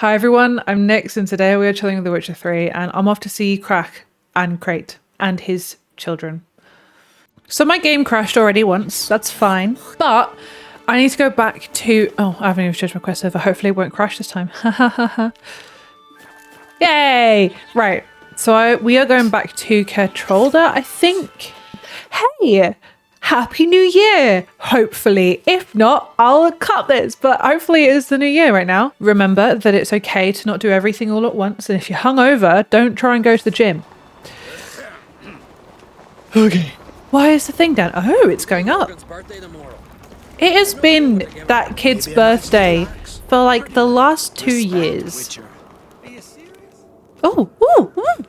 Hi everyone, I'm Nyx and today we are chilling with The Witcher 3 and I'm off to see Crach and Craite and his children. So my game crashed already once, that's fine, but I need to go back to... Oh, I haven't even changed my quest server, hopefully it won't crash this time. Yay! Right, so we are going back to Kertrolda, I think. Hey! Happy New Year! Hopefully. If not, I'll cut this, but hopefully it is the new year right now. Remember that it's okay to not do everything all at once, and if you're hungover, don't try and go to the gym. Okay. Why is the thing down? Oh, it's going up. It has been that kid's birthday for like the last 2 years. Oh, ooh, ooh.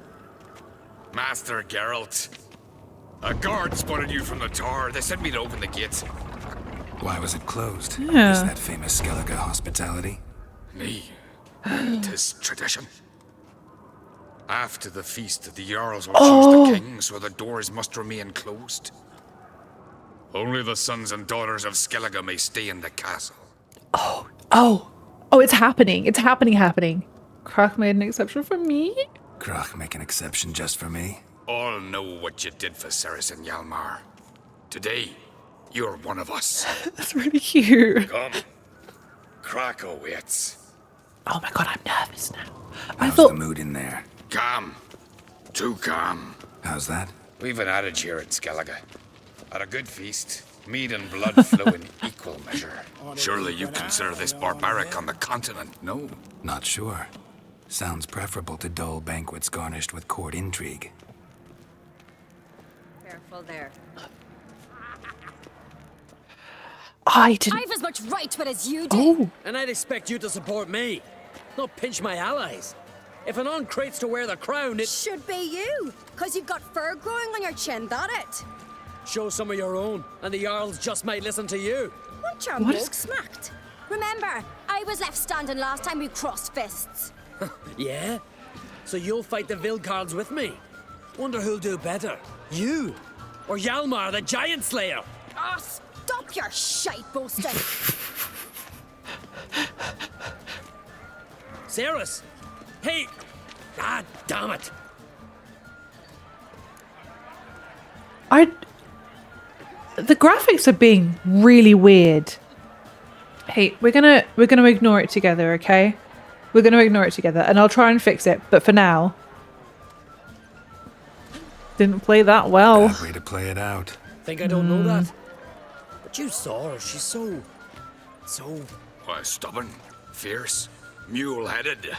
Master Geralt. A guard spotted you from the tower. They sent me to open the gates. Why was it closed? Yeah. Is that famous Skellige hospitality? Me. 'Tis tradition. After the feast, the Jarls will choose the king, so the doors must remain closed. Only the sons and daughters of Skellige may stay in the castle. Oh, it's happening. It's happening. Crach made an exception for me? Crach make an exception just for me? All know what you did for Cerys and Hjalmar. Today, you're one of us. That's really cute. Come. Crach awaits. Oh my god, I'm nervous now. How's the mood in there? Calm. Too calm. How's that? We've an adage here in Skellige. At a good feast, mead and blood flow in equal measure. Surely you consider this barbaric on the continent, no? Not sure. Sounds preferable to dull banquets garnished with court intrigue. Careful there. I've as much right to it as you do. Oh, And I'd expect you to support me, not pinch my allies. If an on Craite's to wear the crown, it Should be you, because you've got fur growing on your chin, that it. shows some of your own, and the Jarls just might listen to you. Want your What mug is- smacked? Remember, I was left standing last time we crossed fists. Yeah? So you'll fight the Vildkaarls with me? Wonder who'll do better, you or Hjalmar, the Giant Slayer? Oh, stop your shite boasting. Cerys? Hey! Ah, damn it! the graphics are being really weird. Hey, we're gonna ignore it together, okay? We're gonna ignore it together, and I'll try and fix it. But for now, didn't play that well. Bad way to play it out. Think I don't know that? But you saw her, she's so... Why, stubborn, fierce, mule-headed,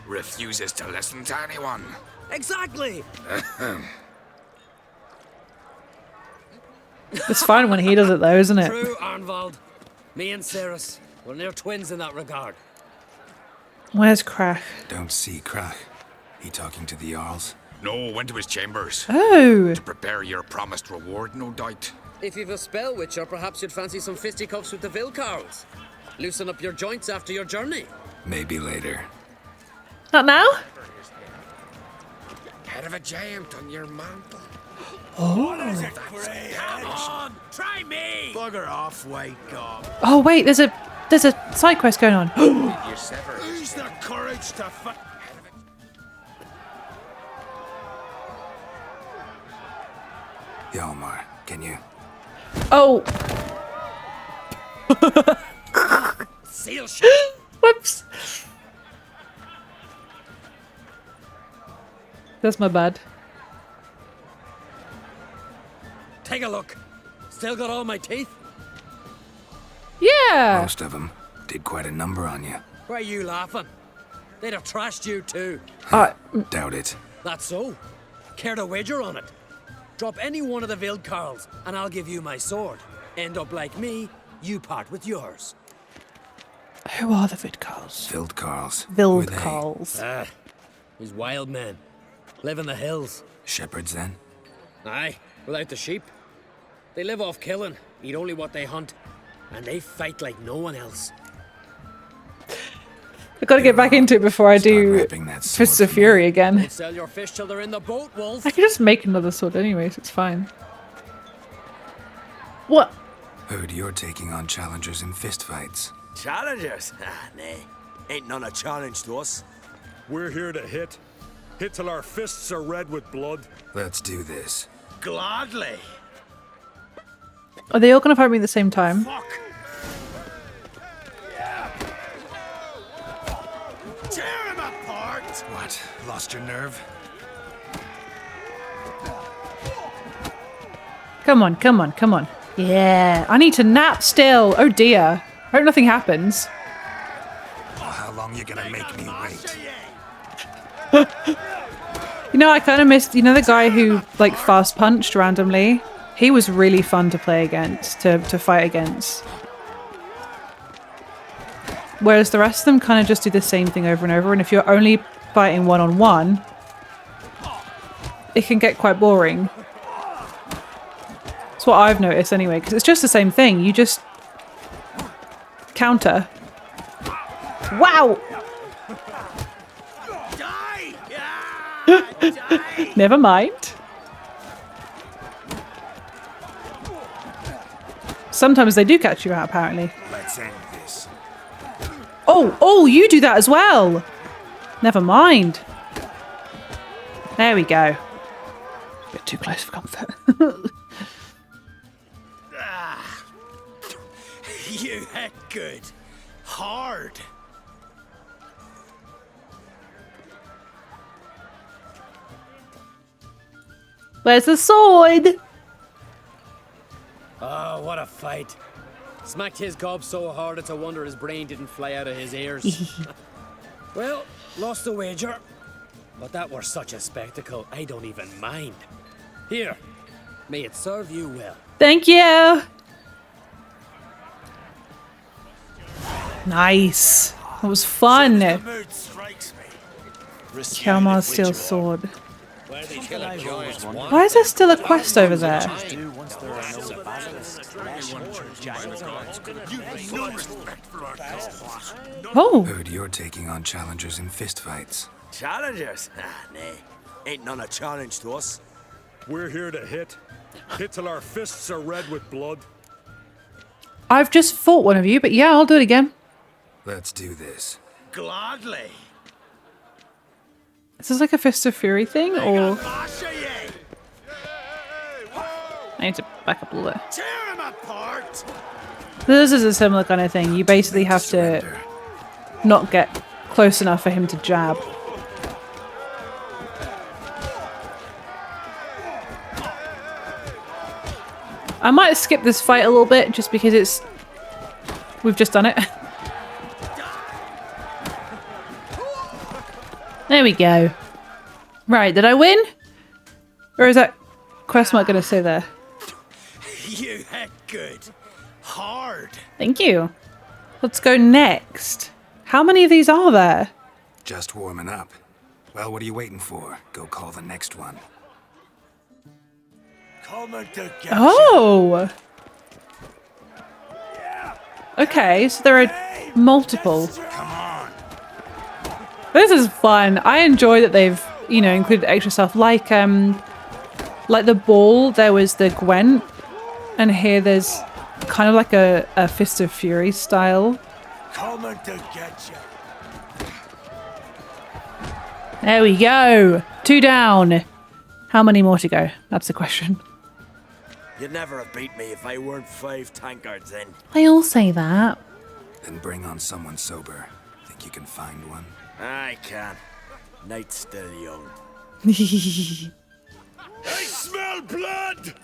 refuses to listen to anyone. Exactly! It's fine when he does it, though, isn't it? True, Arnvald. Me and Cerys, we're near twins in that regard. Where's Crach? Don't see Crach. He talking to the Jarls? No, went to his chambers. Oh, To prepare your promised reward, no doubt. If you've a spell witcher, perhaps you'd fancy some fisticuffs with the Vildkaarls. Loosen up your joints after your journey. Maybe later. not now. Head of a giant on your mantle. What is it, Craite? Come on, try me! Bugger off, wake up. Oh wait, there's a side quest going on. You sever his Who's the courage to fight? Hjalmar, can you? Oh, Seal shit! whoops. That's my bad. Take a look. Still got all my teeth? Yeah. Most of them. Did quite a number on you. Why are you laughing? They'd have trashed you too. Doubt it. That's so. Care to wager on it? Drop any one of the Vildkaarls, and I'll give you my sword. End up like me, you part with yours. Who are the Vildkaarls? Vildkaarls. Who are they? Vildkaarls. These wild men. Live in the hills. Shepherds then? Aye, without the sheep. They live off killing, eat only what they hunt, and they fight like no one else. I've got to get back into it before I Start do wrapping that sword Fists of for me. Fury again. Don't sell your fish till they're in the boat, Wolf. I can just make another sword anyways, it's fine. What? Heard you're taking on challengers in fistfights. Challengers? Ah, nay. Ain't none a challenge to us. We're here to hit. Hit till our fists are red with blood. Let's do this. Gladly. Are they all going to fight me at the same time? Fuck. Tear him apart. What? Lost your nerve? Come on, come on, come on. Yeah, I need to nap still. Oh dear. Hope nothing happens. Well, how long you gonna make me wait? You know, I kind of missed, you know, the guy who like fast punched randomly? He was really fun to play against, to fight against. Whereas the rest of them kind of just do the same thing over and over. And if you're only fighting one-on-one, it can get quite boring. That's what I've noticed anyway, because it's just the same thing. You just counter. Wow! Die! Die! Never mind. Sometimes they do catch you out, apparently. Let's end this. Oh, you do that as well. Never mind. There we go. A bit too close for comfort. You hit good. Hard. Where's the sword? Oh, what a fight. Smacked his gob so hard it's a wonder his brain didn't fly out of his ears. Well, lost the wager. But that were such a spectacle, I don't even mind. Here, may it serve you well. Thank you. Nice. That was fun. The mood strikes me. Hjalmar's steel sword. Why Why is there still a quest over there? Oh, Heard you're taking on challengers in fistfights. Challengers? Nay. Ain't none a challenge to us. We're here to hit. Hit till our fists are red with blood. I've just fought one of you, but yeah, I'll do it again. Let's do this. Gladly. Is this like a Fist of Fury thing, or Mash ye. I need to back up a little bit? Tear him apart. This is a similar kind of thing. You basically have to Surrender. not get close enough for him to jab. I might skip this fight a little bit just because we've just done it. There we go. Right, did I win? Or is that quest mark gonna say there? You hit good. Hard. Thank you. Let's go next. How many of these are there? Just warming up. Well, what are you waiting for? Go call the next one. Coming to get Oh! Okay, so there are multiple. Come on. This is fun. I enjoy that they've, you know, included extra stuff. Like the ball, there was the Gwent, and here there's kind of like a Fist of Fury style. Coming to get you. There we go. 2 down. How many more to go? That's the question. You'd never have beat me if I weren't 5 tankards in. They all say that. Then bring on someone sober. Think you can find one? I can. Night's still young. I smell blood.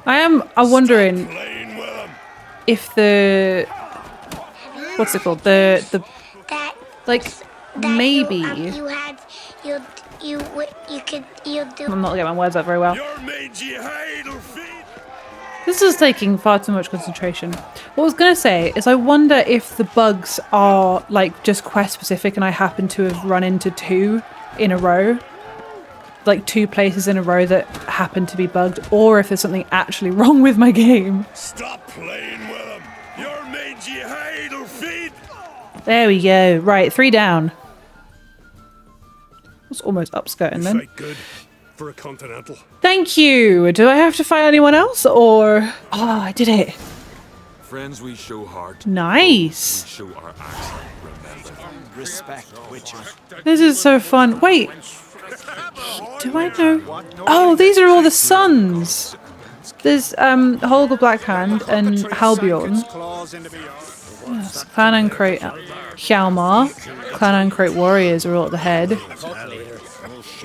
I'm wondering Playing with him. if the what's it called? The That like maybe you could do. I'm not getting my words out very well. Your mangy hide will feed. This is taking far too much concentration. What I was going to say is I wonder if the bugs are like just quest specific and I happen to have run into 2 in a row. Like 2 places in a row that happen to be bugged, or if there's something actually wrong with my game. Stop playing with him. Your mangy hide will feed. There we go. Right, 3 down. Was almost upskirting then. Fight good for a continental. Thank you. Do I have to fight anyone else, or... Oh, I did it. friends we show heart. Nice. We show our accent, remember. Respect, Witcher. This is so fun. Wait. Do I know? Oh, these are all the sons. There's Holger Blackhand and Halbjorn. Yes, Clan and Craite, Hjalmar. Clan and Craite warriors are all at the head.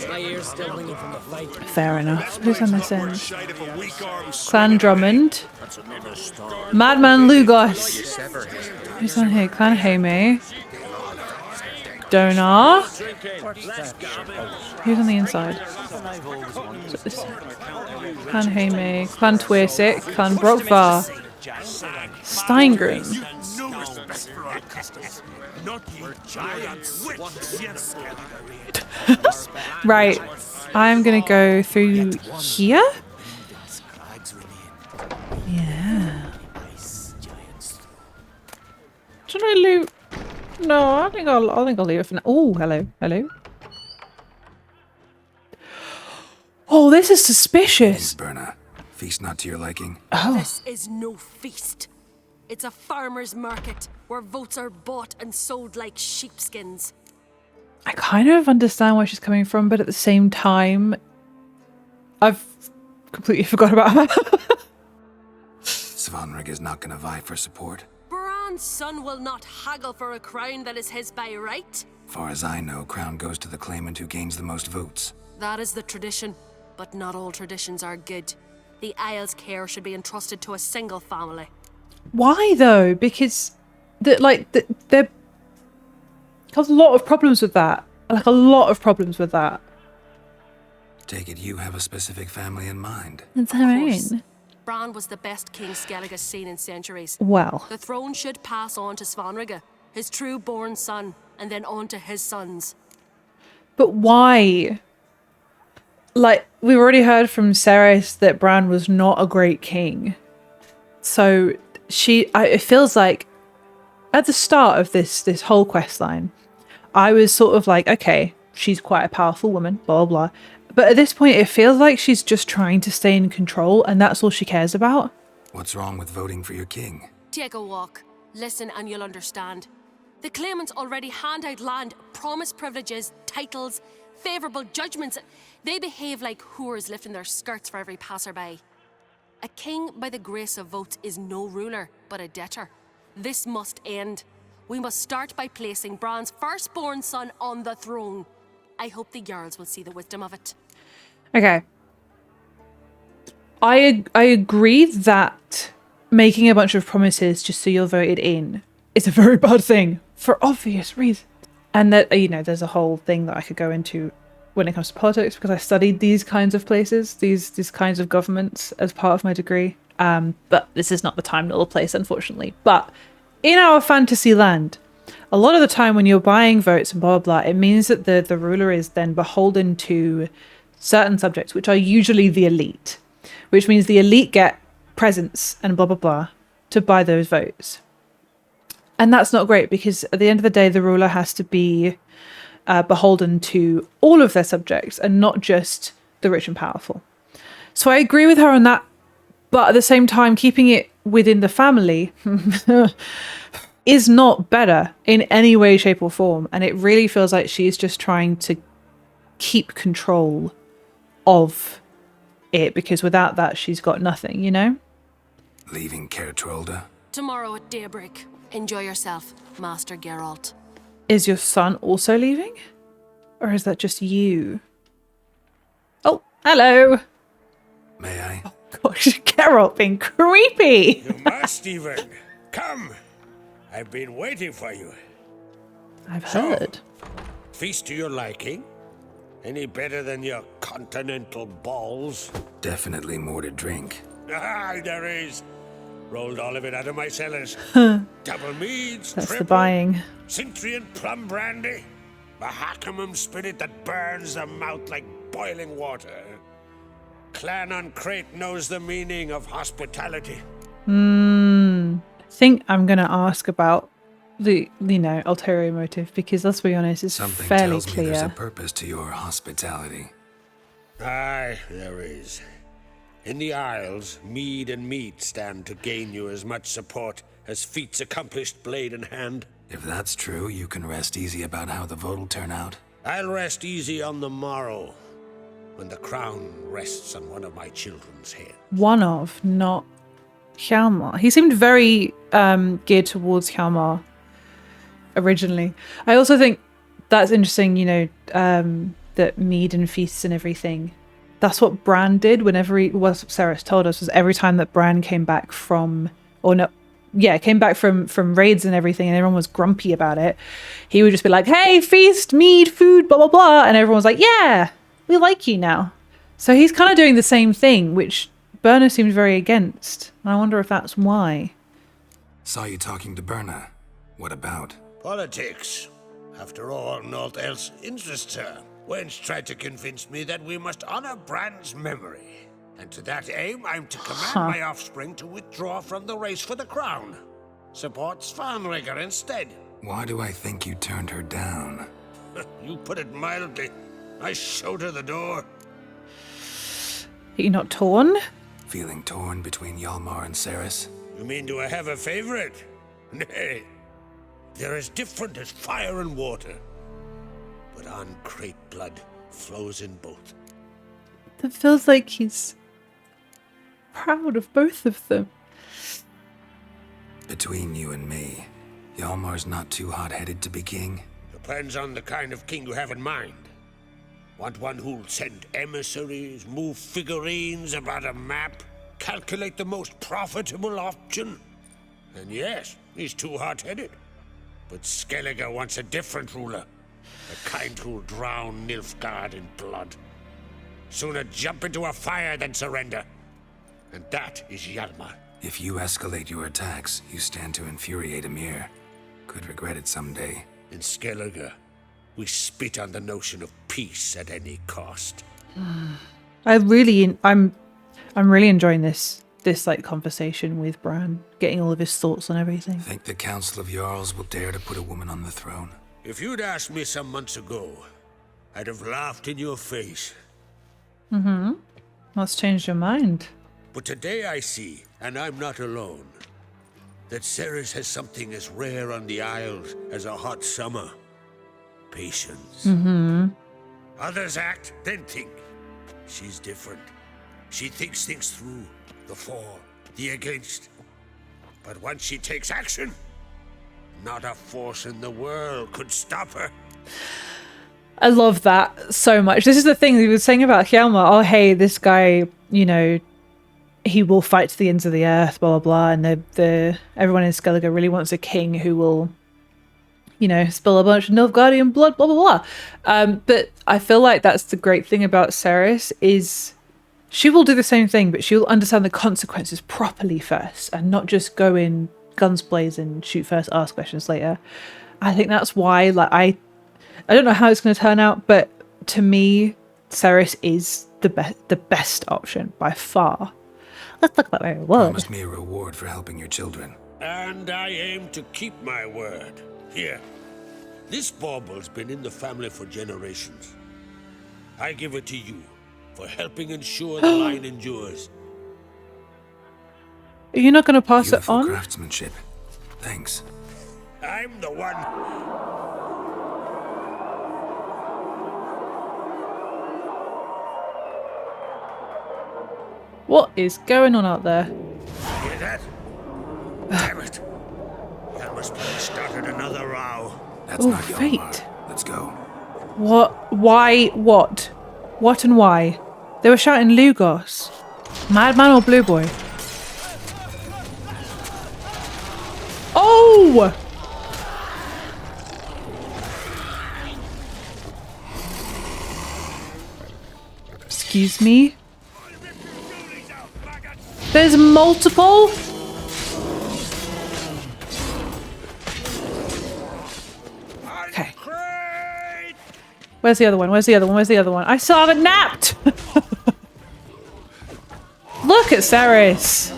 My ears still ringing from the fight. Fair enough. Who's on this end? Clan Drummond. Madman Lugos. Who's on here? Clan Hayme. Donar. Who's on the inside? Clan Hayme. Clan Twersic. Clan Brockvar. Steingrim. Right. I'm gonna go through here. Yeah. Should I loot? No, I think I'll leave it for now. Oh, hello. Oh, this is suspicious. Birna, feast not to your liking. Oh. This is no feast. It's a farmer's market where votes are bought and sold like sheepskins. I kind of understand where she's coming from, but at the same time, I've completely forgot about her. Svanrig is not going to vie for support. Bran's son will not haggle for a crown that is his by right. Far as I know, crown goes to the claimant who gains the most votes. That is the tradition, but not all traditions are good. The Isle's care should be entrusted to a single family. Why though? Because there has a lot of problems with that. Like a lot of problems with that. Take it you have a specific family in mind. It's her own. Bran was the best king Skellige has seen in centuries. Well. The throne should pass on to Svanrig, his true-born son, and then on to his sons. But why? Like, we've already heard from Cerys that Bran was not a great king. So it feels like at the start of this whole quest line, I was sort of like, okay, she's quite a powerful woman, blah, blah, blah. But at this point, it feels like she's just trying to stay in control and that's all she cares about. What's wrong with voting for your king? Take a walk. Listen and you'll understand. The claimants already hand out land, promise privileges, titles, favourable judgments. They behave like whores lifting their skirts for every passerby. A king by the grace of votes is no ruler, but a debtor. This must end. We must start by placing Bran's firstborn son on the throne. I hope the Jarls will see the wisdom of it. Okay. I agree that making a bunch of promises just so you're voted in is a very bad thing for obvious reasons. And that, you know, there's a whole thing that I could go into when it comes to politics because I studied these kinds of places, these kinds of governments as part of my degree. But this is not the time nor the place, unfortunately. But in our fantasy land, a lot of the time when you're buying votes and blah, blah, blah, it means that the ruler is then beholden to certain subjects, which are usually the elite, which means the elite get presents and blah, blah, blah to buy those votes. And that's not great because at the end of the day, the ruler has to be beholden to all of their subjects and not just the rich and powerful. So I agree with her on that. But at the same time, keeping it within the family is not better in any way, shape or form. And it really feels like she's just trying to keep control of it because without that, she's got nothing, you know? Leaving Caer Trolda? Tomorrow at daybreak. Enjoy yourself, Master Geralt. Is your son also leaving? Or is that just you? Oh, hello. May I? Oh, gosh, Geralt being creepy. You must even. Come. I've been waiting for you. I've heard. Feast to your liking? Any better than your continental balls? Definitely more to drink. Ah, there is. Rolled all of it out of my cellars. Double meads, That's triple, the buying. Cintrian plum brandy. A Hackemum spirit that burns the mouth like boiling water. Clan on Craite knows the meaning of hospitality. I think I'm going to ask about the, ulterior motive because let's be honest, it's Something fairly tells clear. me there's a purpose to your hospitality. Aye, there is. In the Isles, mead and meat stand to gain you as much support as feats accomplished blade in hand. If that's true, you can rest easy about how the vote'll turn out. I'll rest easy on the morrow, when the crown rests on one of my children's heads. One of, not Hjalmar. He seemed very geared towards Hjalmar originally. I also think that's interesting, you know, that mead and feasts and everything. That's what Bran did whenever Cerys told us, was every time that Bran came back from, came back from raids and everything, and everyone was grumpy about it, he would just be like, hey, feast, mead, food, blah, blah, blah. And everyone was like, yeah, we like you now. So he's kind of doing the same thing, which Birna seems very against. I wonder if that's why. Saw you talking to Birna. What about? Politics. After all, naught else interests her. Gwent tried to convince me that we must honor Bran's memory. And to that aim, I'm to command my offspring to withdraw from the race for the crown. Support Svanrigger instead. Why do I think you turned her down? You put it mildly. I showed her the door. Are you not torn? Feeling torn between Hjalmar and Cerys? You mean do I have a favorite? Nay. They're as different as fire and water. But on Craite blood flows in both. That feels like he's proud of both of them. Between you and me, Hjalmar's not too hot-headed to be king? Depends on the kind of king you have in mind. Want one who'll send emissaries, move figurines about a map, calculate the most profitable option? And yes, he's too hot-headed. But Skellige wants a different ruler. The kind who'll drown Nilfgaard in blood. Sooner jump into a fire than surrender. And that is Hjalmar. If you escalate your attacks, you stand to infuriate Emir. Could regret it someday. In Skellige, we spit on the notion of peace at any cost. I'm really enjoying this like conversation with Bran, getting all of his thoughts on everything. Think the Council of Jarls will dare to put a woman on the throne? If you'd asked me some months ago, I'd have laughed in your face. What's changed your mind? But today I see, and I'm not alone, that Cerys has something as rare on the Isles as a hot summer. Patience. Others act, then think. She's different. She thinks things through. The for, the against. But once she takes action, not a force in the world could stop her. I love that so much. This is the thing he was saying about Hjalmar. Oh, hey, this guy, you know, he will fight to the ends of the earth, blah, blah, blah. And everyone in Skellige really wants a king who will, you know, spill a bunch of Nilfgaardian blood, blah, blah, blah. But I feel like that's the great thing about Cerys is she will do the same thing, but she'll understand the consequences properly first and not just go in guns blazing, shoot first, ask questions later. I think that's why, like, I don't know how it's going to turn out, but to me, Cerys is the best option by far. Let's talk about my reward. Promise me a reward for helping your children. And I aim to keep my word. Here, this bauble's been in the family for generations. I give it to you for helping ensure the line endures. Are you not going to pass Beautiful it on? craftsmanship. Thanks. I'm the one. What is going on out there? Hear that? Damn it. Hjalmar's probably started another row. That's Oh, not Hjalmar. fate. Let's go. What? Why? What? What and why? They were shouting Lugos. Madman or Blue Boy? Oh! Excuse me? There's multiple? Okay. Where's the other one? Where's the other one? Where's the other one? I still haven't napped! Look at Cerys!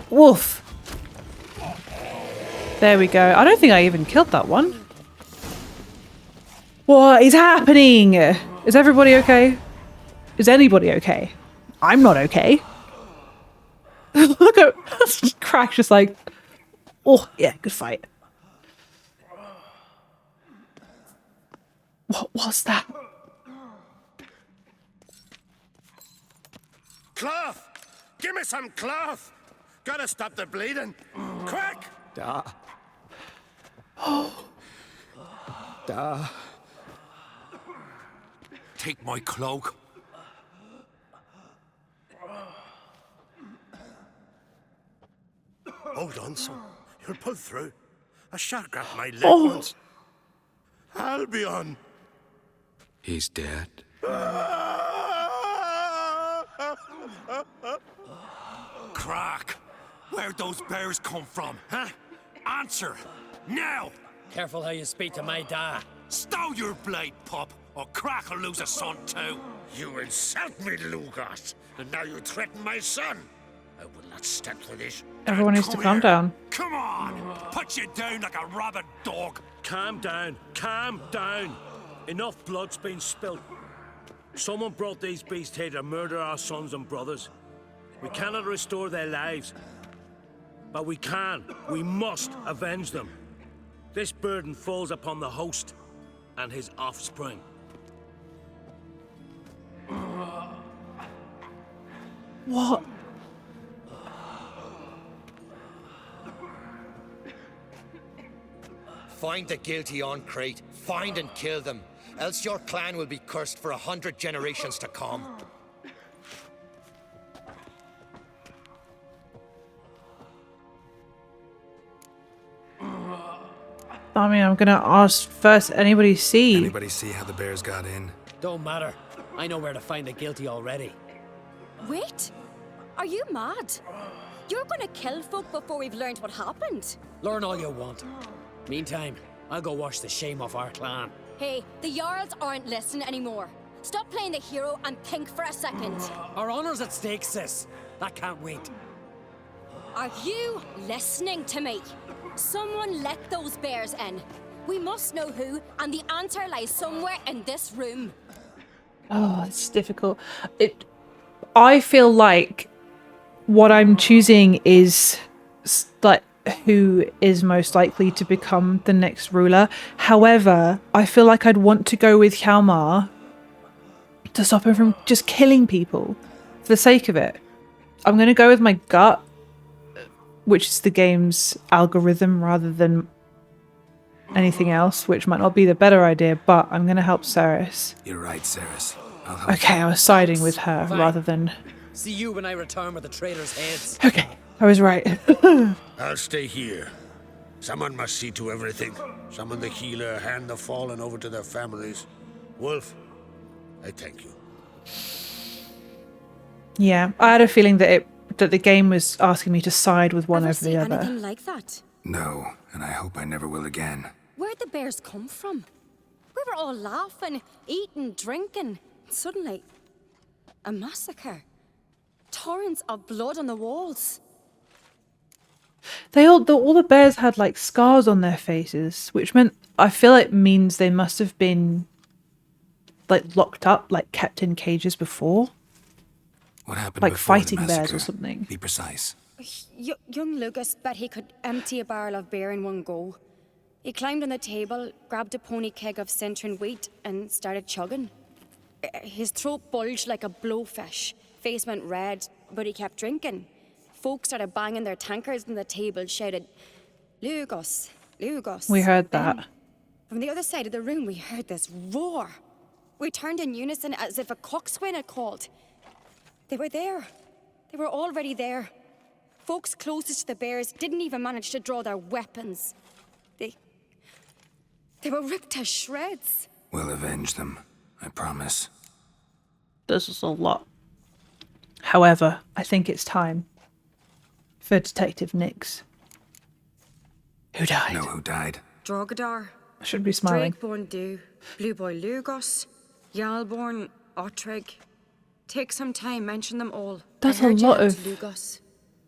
Woof. There we go. I don't think I even killed that one. What is happening? Is everybody okay? Is anybody okay? I'm not okay. Look at Crach just like, oh yeah, good fight. What was that? Cloth! Give me some cloth! Gotta stop the bleeding. Quick! Take my cloak. Hold on, son. You'll pull through. A shot grabbed my leg once. Albion! He's dead. Crach! Where'd those bears come from, huh? Answer! Now! Careful how you speak to my da. Stow your blade, pup, or Crach will lose a son too. You insult me, Lugos, and now you threaten my son. I will not step for this. Everyone needs to calm down. Come on! Put you down like a rabid dog. Calm down. Calm down. Enough blood's been spilt. Someone brought these beasts here to murder our sons and brothers. We cannot restore their lives. But we can. We must avenge them. This burden falls upon the host and his offspring. What? Find the guilty on Craite. Find and kill them. Else your clan will be cursed for 100 generations to come. I mean, I'm gonna ask first, anybody see? Anybody see how the bears got in? Don't matter. I know where to find the guilty already. Wait! Are you mad? You're gonna kill folk before we've learned what happened. Learn all you want. Meantime, I'll go wash the shame off our clan. Hey, the Jarls aren't listening anymore. Stop playing the hero and think for a second. Our honor's at stake, sis. That can't wait. Are you listening to me? Someone let those bears in. We must know who, and the answer lies somewhere in this room. Oh, it's difficult. I feel like what I'm choosing is like who is most likely to become the next ruler. However, I feel like I'd want to go with Hjalmar to stop him from just killing people for the sake of it. I'm going to go with my gut, which is the game's algorithm rather than anything else, which might not be the better idea, but I'm going to help Cerys. You're right, Cerys. I'll help. Okay, I was siding with her rather than... See you when I return with the traitors' heads. Okay, I was right. I'll stay here. Someone must see to everything. Summon the healer, hand the fallen over to their families. Wolf, I thank you. Yeah, I had a feeling that the game was asking me to side with one over the other. Anything like that? No, and I hope I never will again. Where'd the bears come from? We were all laughing, eating, drinking. Suddenly, a massacre. Torrents of blood on the walls. All the bears had like scars on their faces, which meant I feel it means they must have been like locked up, like kept in cages before. What happened like before fighting the bears massacre? or something? Be precise. Young Lugos bet he could empty a barrel of beer in one go. He climbed on the table, grabbed a pony keg of Centron wheat, and started chugging. His throat bulged like a blowfish, face went red, but he kept drinking. Folks started banging their tankards on the table, shouted, "Lugos, Lugos." We heard that. From the other side of the room, we heard this roar. We turned in unison as if a coxswain had called. They were there. They were already there. Folks closest to the bears didn't even manage to draw their weapons. They were ripped to shreds. We'll avenge them, I promise. This is a lot. However, I think it's time for Detective Nix. Who died? Know who died? Drogadar. I should be smiling. Drakeborn Du. Blue Boy Lugos. Jarlborn Ottrig. Take some time, mention them all. That's I heard a lot you helped of... Lugos.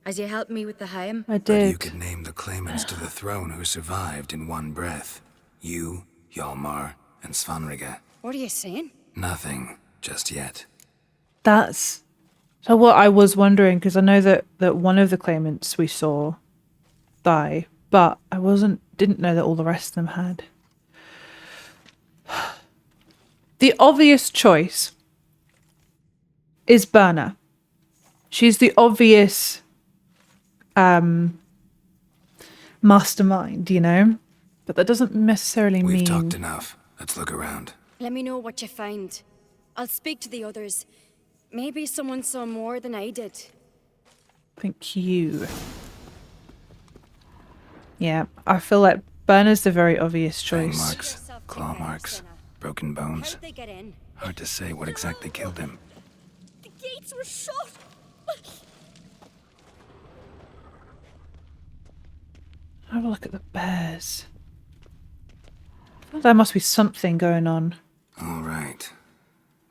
As you helped me with the Haim. I But did. you could name the claimants to the throne who survived in one breath. You, Hjalmar, and Svanrige. What are you saying? Nothing, just yet. That's so what I was wondering, because I know that one of the claimants we saw die, but I didn't know that all the rest of them had. The obvious choice is Birna. She's the obvious mastermind, you know? But that doesn't necessarily mean... We've talked enough. Let's look around. Let me know what you find. I'll speak to the others. Maybe someone saw more than I did. Thank you. Yeah, I feel like Birna's the very obvious Fang choice. marks, claw marks, broken bones. How'd they get in? Hard to say what exactly killed him. The gates were shut! Have a look at the bears. I feel there must be something going on. All right.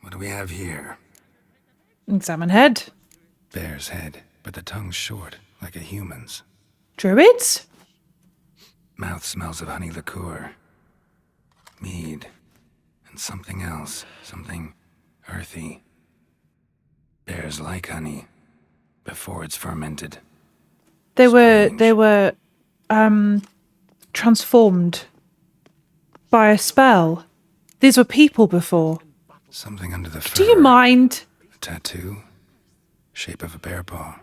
What do we have here? Examine head. Bear's head, but the tongue's short, like a human's. Druids? Mouth smells of honey liqueur. Mead. And something else. Something earthy. Bears like honey. Before it's fermented. They were transformed by a spell. These were people before. Something under the fur. Do you mind? A tattoo. Shape of a bear paw.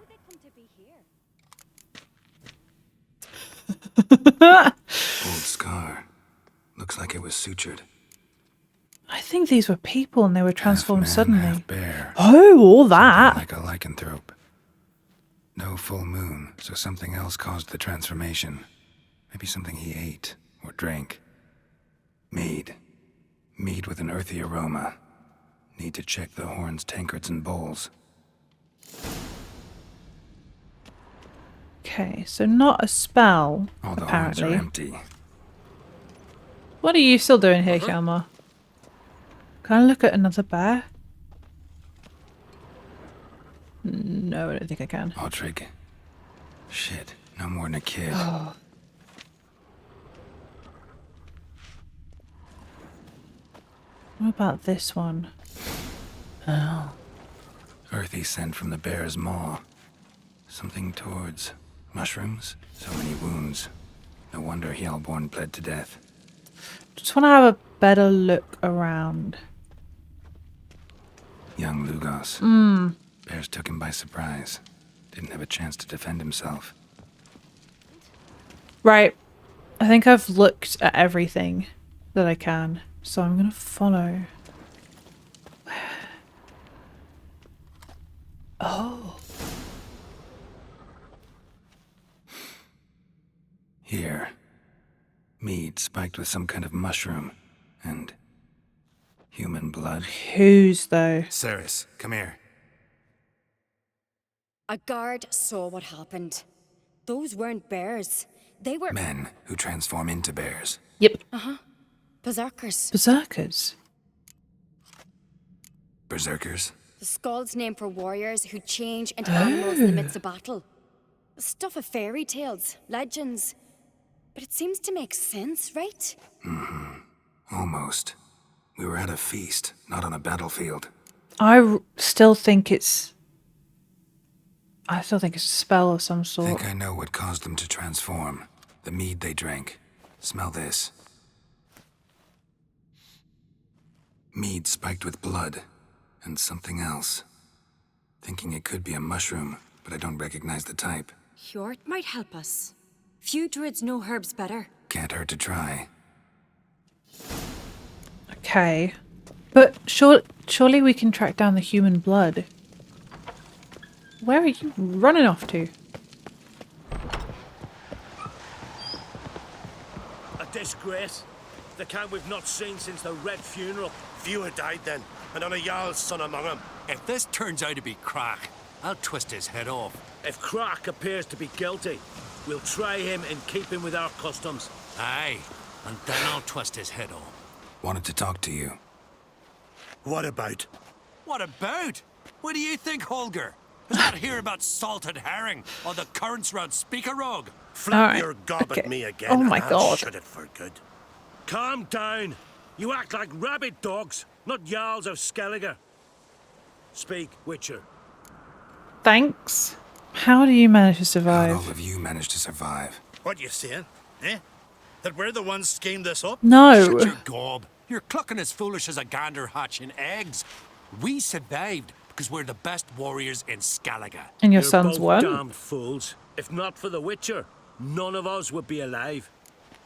Old scar. Looks like it was sutured. I think these were people and they were transformed Half man, suddenly. half bear. Oh, all that. Like a lycanthrope. No full moon, so something else caused the transformation. Maybe something he ate or drank. Mead. Mead with an earthy aroma. Need to check the horns, tankards, and bowls. Okay, so not a spell, All the apparently. horns are empty. What are you still doing here, Hjalmar? Can I look at another bear? No, I don't think I can. Aldrich. Shit, no more than a kid. What about this one? Oh. Earthy scent from the bear's maw. Something towards mushrooms. So many wounds. No wonder Hjalmar bled to death. Just want to have a better look around. Young Lugos. Bears took him by surprise. Didn't have a chance to defend himself. Right. I think I've looked at everything that I can. So I'm going to follow. Oh. Here. Mead spiked with some kind of mushroom. And human blood. Whose, though? Cerys, come here. A guard saw what happened. Those weren't bears. They were Men who transform into bears. Yep. berserkers. Berserkers. Berserkers? The Skald's name for warriors who change into animals in the midst of battle. The stuff of fairy tales, legends. But it seems to make sense, right? Almost. We were at a feast, not on a battlefield. I still think it's a spell of some I sort. think I know what caused them to transform. The mead they drank. Smell this. Mead spiked with blood. And something else. Thinking it could be a mushroom, but I don't recognize the type. Hjort might help us. Few druids know herbs better. Can't hurt to try. Okay. But surely we can track down the human blood. Where are you running off to? A disgrace. The kind we've not seen since the Red Funeral. Few had died then, and on a Jarl's son among them. If this turns out to be Crach, I'll twist his head off. If Crach appears to be guilty, we'll try him and keep him with our customs. Aye, and then I'll twist his head off. Wanted to talk to you. What about? What about? What do you think, Holger? Is that here about salted herring or the currants round Speakerog? Flap Alright, your gob okay. at me again, Oh my and I'll God. shut it for good. Calm down. You act like rabid dogs, not Jarls of Skellige. Speak, Witcher. Thanks. How do you manage to How'd survive? all of you manage to survive? What you saying? Eh? That we're the ones schemed this up? No. Shut your gob. You're clucking as foolish as a gander hatching eggs. We survived because we're the best warriors in Skellige. And your You're sons both won? damned fools. If not for the Witcher, none of us would be alive.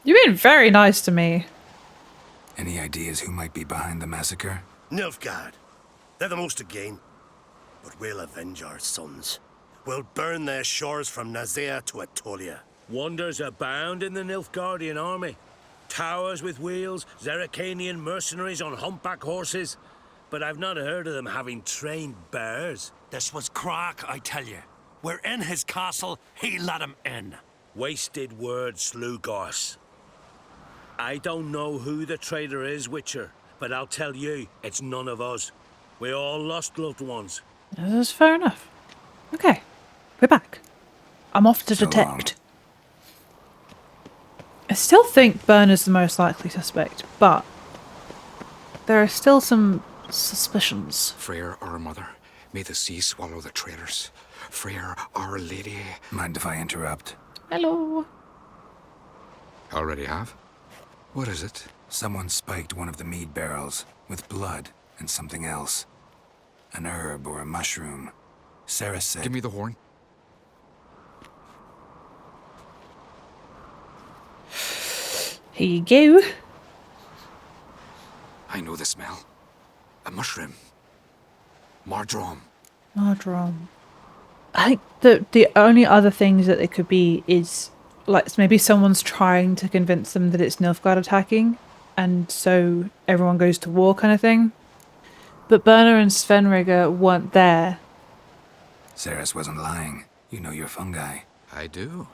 You've been very nice to me. Any ideas who might be behind the massacre? Nilfgaard. They're the most to gain. But we'll avenge our sons. We'll burn their shores from Nazea to Atolia. Wonders abound in the Nilfgaardian army. Towers with wheels, Zerrikanian mercenaries on humpback horses. But I've not heard of them having trained bears. This was Crach, I tell you. We're in his castle, he let him in. Wasted words, Lugos. I don't know who the traitor is, Witcher, but I'll tell you, it's none of us. We all lost loved ones. That's fair enough. Okay, we're back. I'm off to So detect. I still think Birna's the most likely suspect, but there are still some suspicions. Freyr, our mother, may the sea swallow the traitors. Freyr, our lady. Mind if I interrupt? Hello. Already have? What is it? Someone spiked one of the mead barrels with blood and something else. An herb or a mushroom. Cerys said... Give me the horn. Here you go. I know the smell. A mushroom. Mardrom. Mardrom. I think the only other things that it could be is like maybe someone's trying to convince them that it's Nilfgaard attacking, and so everyone goes to war kind of thing. But Birna and Svenrigger weren't there. Cerys wasn't lying. You know your fungi. I do.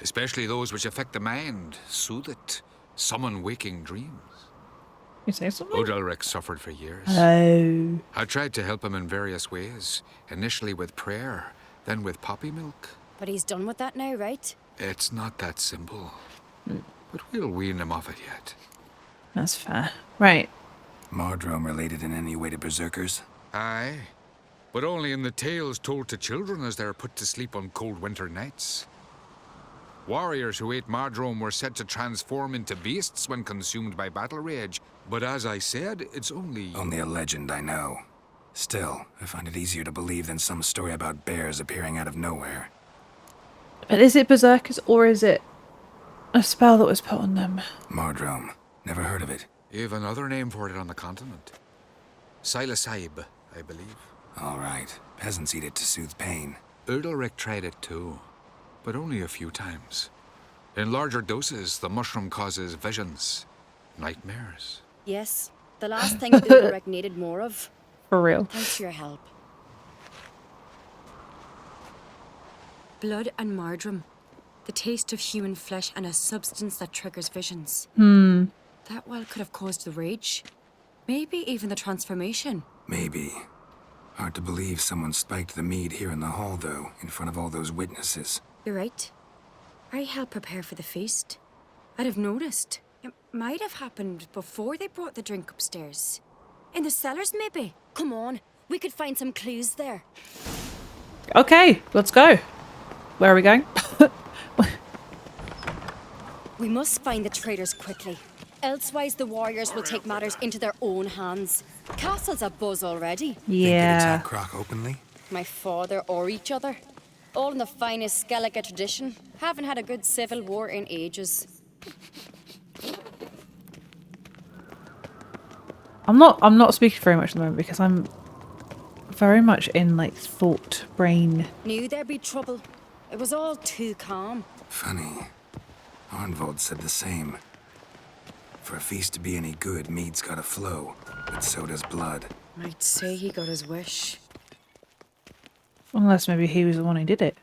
Especially those which affect the mind, soothe it, summon waking dreams. You say something? Udalryk suffered for years. Oh. I tried to help him in various ways, initially with prayer, then with poppy milk. But he's done with that now, right? It's not that simple. But we'll wean him off it yet. That's fair. Right. Mardrom related in any way to berserkers? Aye. But only in the tales told to children as they're put to sleep on cold winter nights. Warriors who ate Mardrom were said to transform into beasts when consumed by battle rage. But as I said, it's only... Only a legend, I know. Still, I find it easier to believe than some story about bears appearing out of nowhere. But is it berserkers or is it a spell that was put on them? Mardrom. Never heard of it. You've another name for it on the continent. Silasaib, I believe. All right. Peasants eat it to soothe pain. Udalryk tried it too, but only a few times. In larger doses, the mushroom causes visions, nightmares. Yes. The last thing Udalryk needed more of. For real. Thanks for your help. Blood and Mardrom. The taste of human flesh and a substance that triggers visions. That well could have caused the rage. Maybe even the transformation. Maybe. Hard to believe someone spiked the mead here in the hall, though, in front of all those witnesses. You're right. I helped prepare for the feast. I'd have noticed. It might have happened before they brought the drink upstairs. In the cellars, maybe. Come on, we could find some clues there. Okay, let's go. Where are we going? We must find the traitors quickly. Elsewise, the warriors will take matters into their own hands. Castle's abuzz already. They could Yeah. attack Crach openly? My father or each other. All in the finest Skellige tradition. Haven't had a good civil war in ages. I'm not speaking very much at the moment because I'm very much in like thought brain. Knew there'd be trouble. It was all too calm. Funny. Arnvold said the same. For a feast to be any good, mead's gotta flow, but so does blood. Might say he got his wish. Unless maybe he was the one who did it.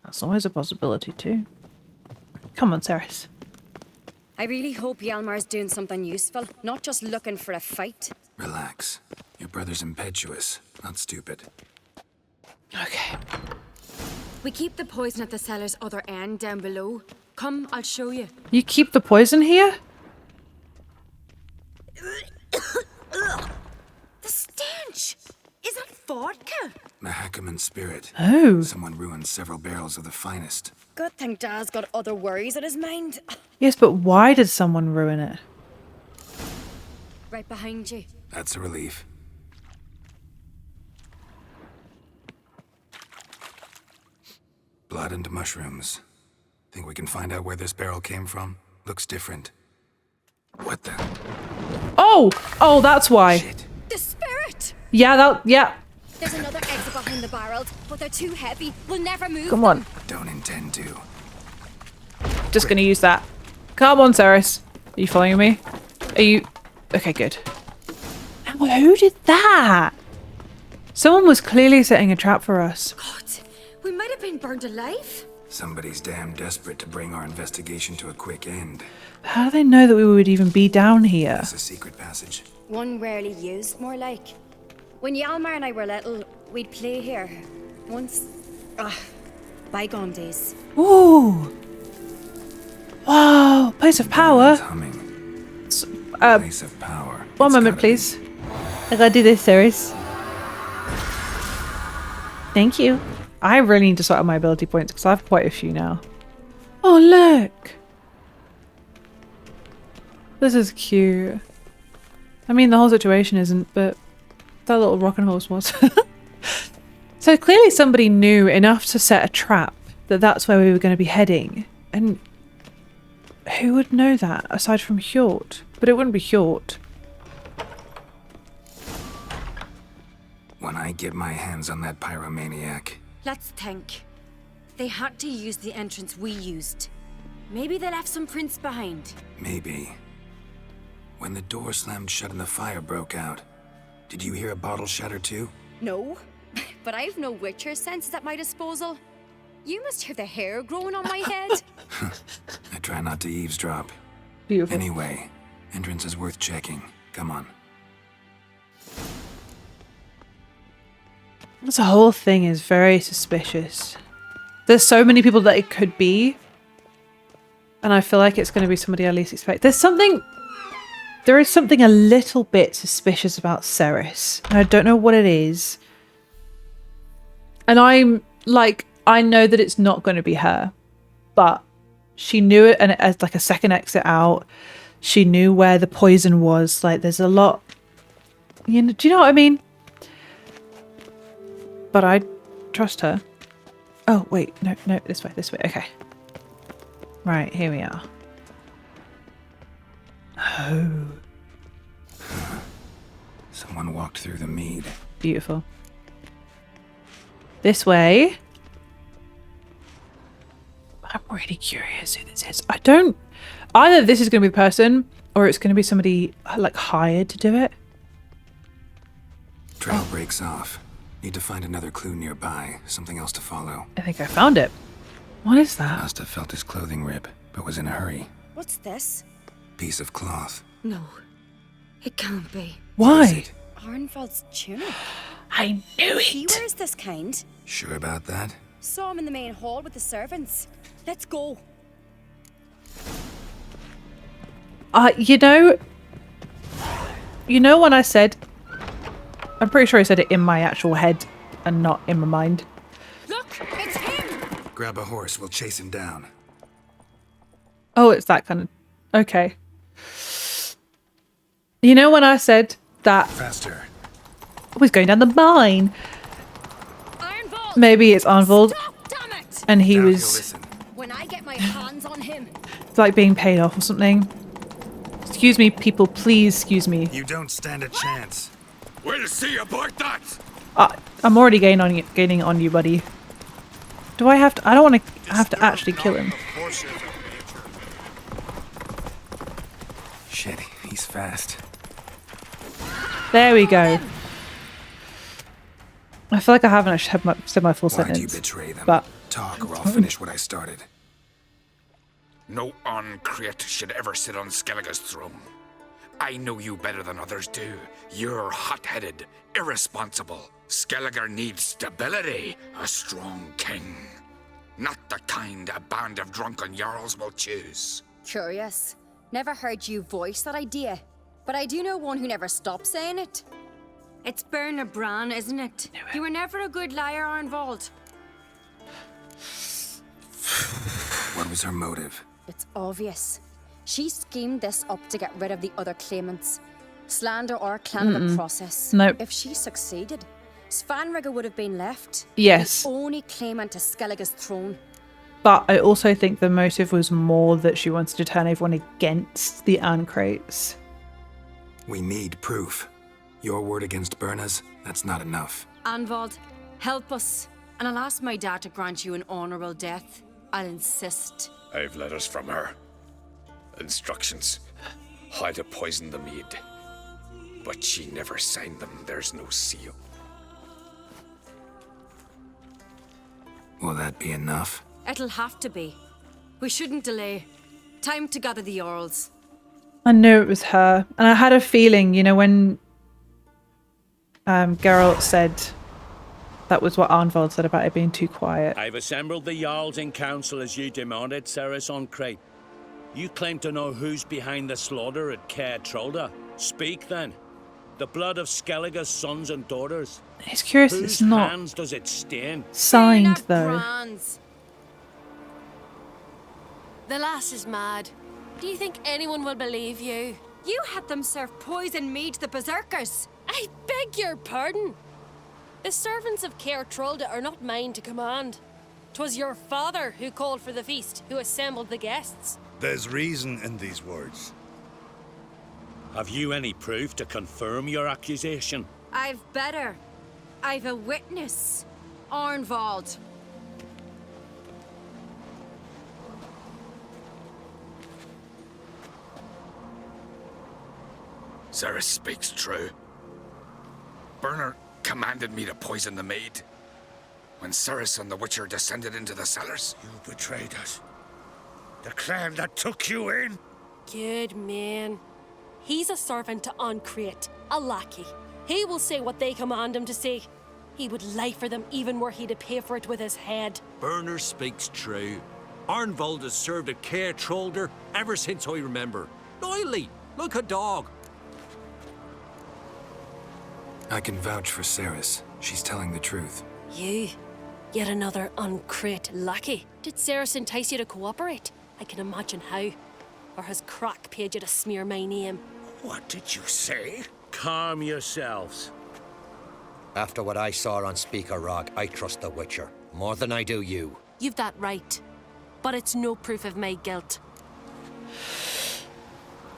That's always a possibility too. Come on, Cerys. I really hope Hjalmar's doing something useful, not just looking for a fight. Relax. Your brother's impetuous, not stupid. Okay. We keep the poison at the cellar's other end down below. Come, I'll show you. You keep the poison here? The stench! vodka. Mahakaman spirit. Oh. Someone ruined several barrels of the finest. Good thing Dad's got other worries in his mind. Yes, but why did someone ruin it? Right behind you. That's a relief. Blood and mushrooms. Think we can find out where this barrel came from? Looks different. What the? Oh, that's why. Shit. The spirit! Yeah. There's another exit behind the barrels, but they're too heavy. We'll never move. Come on. Don't intend to. Just gonna use that. Come on, Cerys. Are you following me? Are you... Okay, good. Now, who did that? Someone was clearly setting a trap for us. God, we might have been burned alive. Somebody's damn desperate to bring our investigation to a quick end. How do they know that we would even be down here? It's a secret passage. One rarely used, more like. When Hjalmar and I were little, we'd play here. Once. Bygone days. Ooh. Wow, place of power. Humming. Place of power. One moment, please. I gotta do this, Cerys. Thank you. I really need to sort out my ability points because I have quite a few now. Oh, look. This is cute. I mean, the whole situation isn't, but that little rockin' horse was. So clearly somebody knew enough to set a trap that that's where we were going to be heading. And who would know that aside from Hjort? But it wouldn't be Hjort. When I get my hands on that pyromaniac. Let's think. They had to use the entrance we used. Maybe they left some prints behind. Maybe. When the door slammed shut and the fire broke out, did you hear a bottle shatter too? No, but I've no Witcher senses at my disposal. You must hear the hair growing on my head. I try not to eavesdrop. Beautiful. Anyway, entrance is worth checking. Come on. This whole thing is very suspicious. There's so many people that it could be. And I feel like it's going to be somebody I least expect. There is something a little bit suspicious about Cerys. And I don't know what it is. And I'm like, I know that it's not going to be her. But she knew it, and as like a second exit out, she knew where the poison was. Like, there's a lot. You know, do you know what I mean? But I trust her. Oh, wait. No, this way. Okay. Right, here we are. Oh. Someone walked through the mead. Beautiful. This way. I'm really curious who this is. Either this is going to be the person, or it's going to be somebody like hired to do it. Trail breaks off. Need to find another clue nearby. Something else to follow. I think I found it. What is that? Must have felt his clothing rip, but was in a hurry. What's this? Piece of cloth. No, it can't be. Why? Arnvald's tunic. I knew it. He wears this kind. Sure about that? Saw him in the main hall with the servants. Let's go. You know when I said, I'm pretty sure I said it in my actual head and not in my mind. Look, it's him. Grab a horse, we'll chase him down. Oh, it's that kind of... Okay. You know when I said that... Faster. I was going down the mine. Arnvald. Maybe it's Arnvald. Stop, damn it. And he Now was... listen. When I get my hands on him. like being paid off or something. Excuse me, people. Please excuse me. You don't stand a chance. We'll see about that. I'm already gaining on you, buddy. Do I have to? I don't want to have to actually kill him. Shit, he's fast. There we go. I feel like I haven't actually said my full Why'd you sentence. betray them? But Talk or I'll finish what I started. No Craite should ever sit on Skellige's throne. I know you better than others do. You're hot-headed, irresponsible. Skellige needs stability, a strong king. Not the kind a band of drunken Jarls will choose. Curious. Never heard you voice that idea. But I do know one who never stops saying it. It's Birna Bran, isn't it? You were never a good liar, Arnvald. What was her motive? It's obvious. She schemed this up to get rid of the other claimants. Slander our clan in the process. Nope. If she succeeded, Svanrigger would have been left. Yes. The only claimant to Skellige's throne. But I also think the motive was more that she wanted to turn everyone against the Crates. We need proof. Your word against Birna's, that's not enough. Arnvald, help us. And I'll ask my dad to grant you an honourable death. I'll insist. I've letters from her. Instructions. How to poison the mead. But she never signed them. There's no seal. Will that be enough? It'll have to be. We shouldn't delay. Time to gather the Jarls. I knew it was her. And I had a feeling, you know, when Geralt said that was what Arnvald said about it being too quiet. I've assembled the Jarls in council as you demanded, Cerys on Craite. You claim to know who's behind the slaughter at Trolda. Speak then. The blood of Skellige's sons and daughters. It's curious Whose it's not hands does it stain? signed Birna though. Bran's. The lass is mad. Do you think anyone will believe you? You had them serve poison mead to the berserkers. I beg your pardon. The servants of Trolda are not mine to command. 'Twas your father who called for the feast, who assembled the guests. There's reason in these words. Have you any proof to confirm your accusation? I've better. I've a witness. Arnvald. Cerys speaks true. Birna commanded me to poison the maid. When Cerys and the Witcher descended into the cellars. You betrayed us. The clan that took you in. Good man. He's a servant to Craite, a lackey. He will say what they command him to say. He would lie for them even were he to pay for it with his head. Birna speaks true. Arnvald has served at Trolda ever since I remember. Loyally, like a dog. I can vouch for Cerys. She's telling the truth. You? Yet another Craite lackey. Did Cerys entice you to cooperate? I can imagine how. Or has Crach paid you to smear my name? What did you say? Calm yourselves. After what I saw on Speaker Rock, I trust the Witcher. More than I do you. You've that right. But it's no proof of my guilt.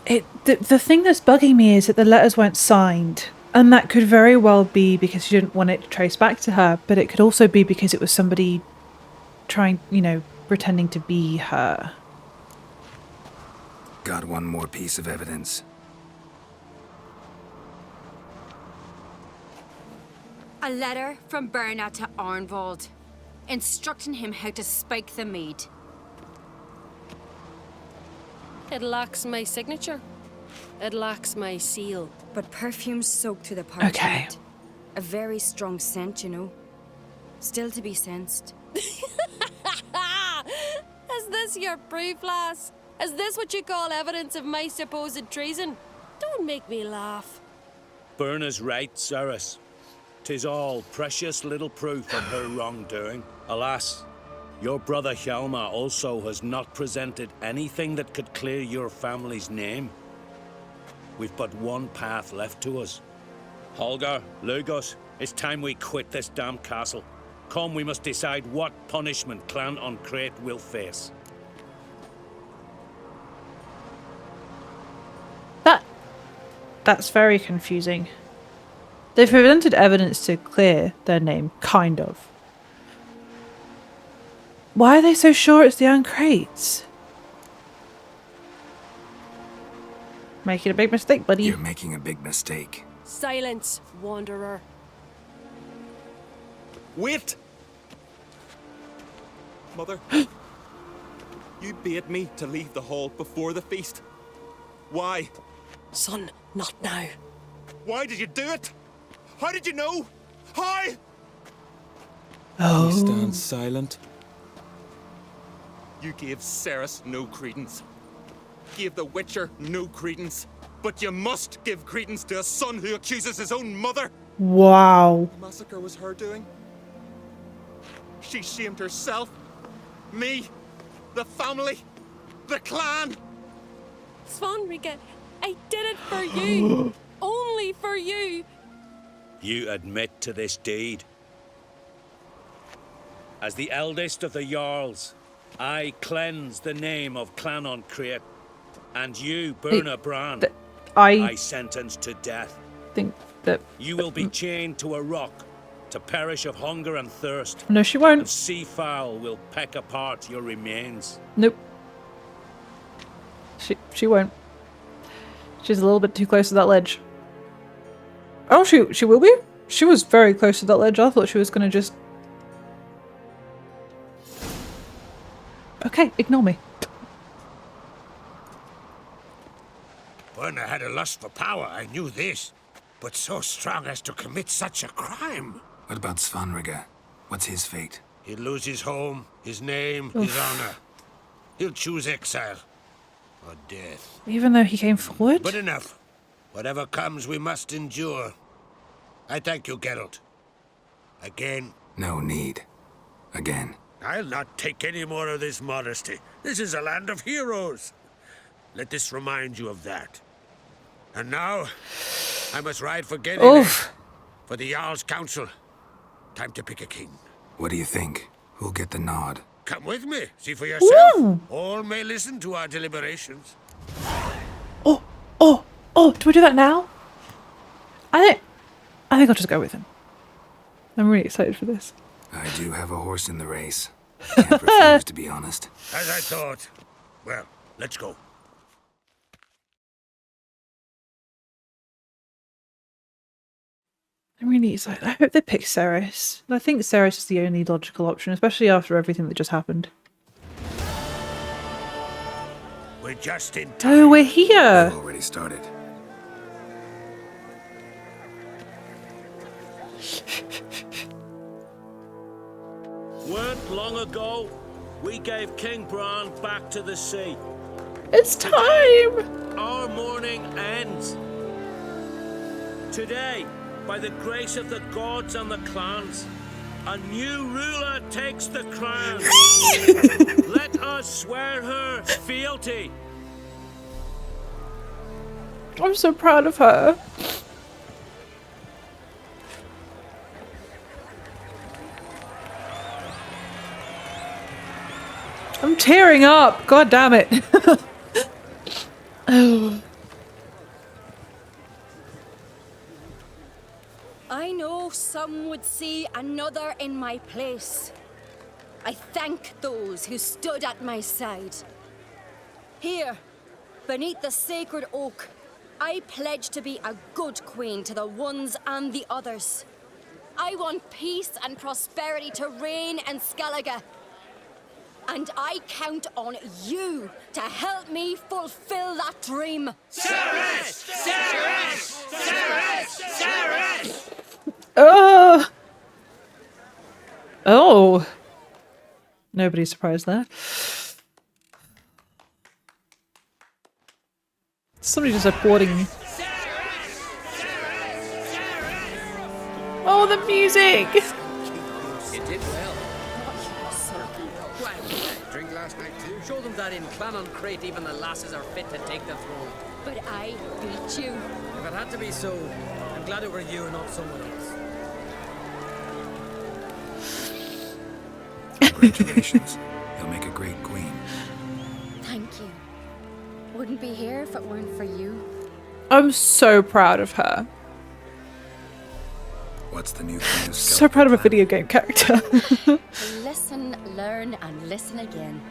The thing that's bugging me is that the letters weren't signed. And that could very well be because she didn't want it to trace back to her, but it could also be because it was somebody trying, you know, pretending to be her. Got one more piece of evidence. A letter from Birna to Arnvald, instructing him how to spike the mead. It lacks my signature. It lacks my seal. But perfume soaked through the parchment. Okay. A very strong scent, you know. Still to be sensed. Is this your proof, lass? Is this what you call evidence of my supposed treason? Don't make me laugh. Birna's right, Cerys. 'Tis all precious little proof of her wrongdoing. Alas, your brother Hjalmar also has not presented anything that could clear your family's name. We've but one path left to us. Holger, Lugos, it's time we quit this damn castle. Come, we must decide what punishment Clan Craite will face. That's very confusing. They've presented evidence to clear their name, kind of. Why are they so sure it's the Crates? Making a big mistake, buddy. You're making a big mistake. Silence, wanderer. Wait! Mother, you bade me to leave the hall before the feast. Why? Son, not now. Why did you do it? How did you know? How? Oh. You stand silent. You gave Cerys no credence. Gave the Witcher no credence. But you must give credence to a son who accuses his own mother. Wow. The massacre was her doing. She shamed herself, me, the family, the clan. Svanrika, I did it for you. Only for you. You admit to this deed. As the eldest of the Jarls, I cleanse the name of Clan Craite, and you, Birna Bran, I sentence to death. Think that you will be chained to a rock to perish of hunger and thirst. No, she won't. And seafowl will peck apart your remains. Nope. She won't. She's a little bit too close to that ledge. Oh, she will be? She was very close to that ledge. I thought she was gonna just... Okay, ignore me. Birna had a lust for power, I knew this. But so strong as to commit such a crime. What about Svanrika? What's his fate? He'll lose his home, his name, his honor. He'll choose exile. Or death. Even though he came forward? But enough. Whatever comes, we must endure. I thank you, Geralt. Again. No need. Again. I'll not take any more of this modesty. This is a land of heroes. Let this remind you of that. And now, I must ride for Gambit, for the Jarl's council. Time to pick a king. What do you think? Who'll get the nod? Come with me. See for yourself. Ooh. All may listen to our deliberations. Oh, do we do that now? I think I'll just go with him. I'm really excited for this. I do have a horse in the race. Can't refuse, to be honest. As I thought. Well, let's go. I'm really excited. I hope they pick Cerys. I think Cerys is the only logical option, especially after everything that just happened. We're just in time. Oh, we're here. We've already started. Weren't long ago, we gave King Bran back to the sea. It's time! Our mourning ends. Today, by the grace of the gods and the clans, a new ruler takes the crown. Let us swear her fealty. I'm so proud of her. I'm tearing up. God damn it. Oh. I know some would see another in my place. I thank those who stood at my side. Here, beneath the sacred oak, I pledge to be a good queen to the ones and the others. I want peace and prosperity to reign in Skellige. And I count on you to help me fulfill that dream. Cerys! Cerys! Cerys! Cerys! Oh. Nobody's surprised there. Somebody just applauding. Oh, the music! You did well. Drink last night too? Show them that in Clan Craite even the lasses are fit to take the throne. But I beat you. If it had to be so, I'm glad it were you and not someone else. Congratulations. You'll make a great queen. Thank you. Wouldn't be here if it weren't for you. I'm so proud of her. What's the new thing of So proud of a video game character. Listen, learn, and listen again.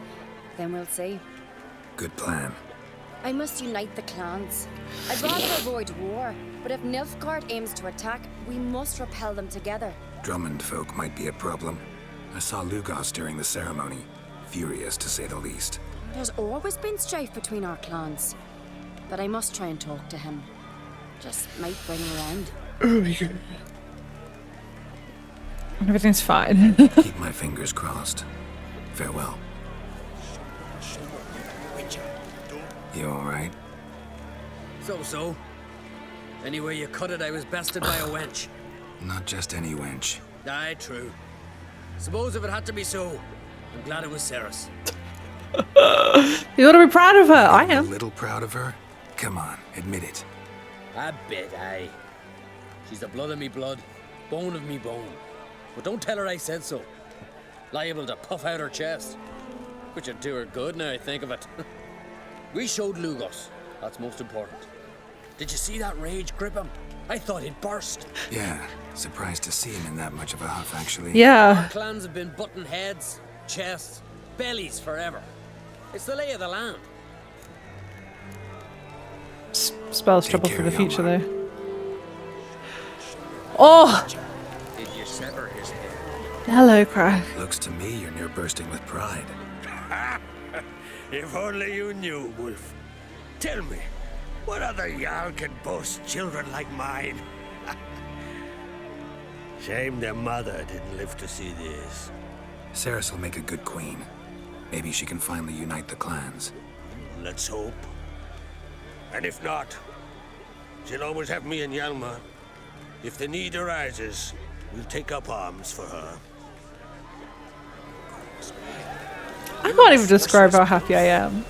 Then we'll see. Good plan. I must unite the clans. I'd rather avoid war, but if Nilfgaard aims to attack, we must repel them together. Drummond folk might be a problem. I saw Lugos during the ceremony. Furious, to say the least. There's always been strife between our clans. But I must try and talk to him. Just might bring him around. Oh my god. Everything's fine. Keep my fingers crossed. Farewell. You alright? So. Anyway you cut it, I was bested by a wench. Not just any wench. Aye, true. Suppose if it had to be so, I'm glad it was Cerys. You ought to be proud of her. I am. A little proud of her? Come on, admit it. A bit, aye. She's the blood of me blood, bone of me bone. But don't tell her I said so. Liable to puff out her chest. Which would do her good now I think of it. We showed Lugos. That's most important. Did you see that rage grip him? I thought he'd burst. Yeah, surprised to see him in that much of a huff, actually. Yeah. Our clans have been butting heads, chests, bellies forever. It's the lay of the land. Spells trouble for the future, though. Oh! Did you sever his head? Hello, Crach. Looks to me you're near bursting with pride. If only you knew, Wolf. Tell me, what other Jarl can boast children like mine? Shame their mother didn't live to see this. Cerys will make a good queen. Maybe she can finally unite the clans. Let's hope. And if not, she'll always have me and Hjalmar. If the need arises, we'll take up arms for her. I can't even describe how happy I am.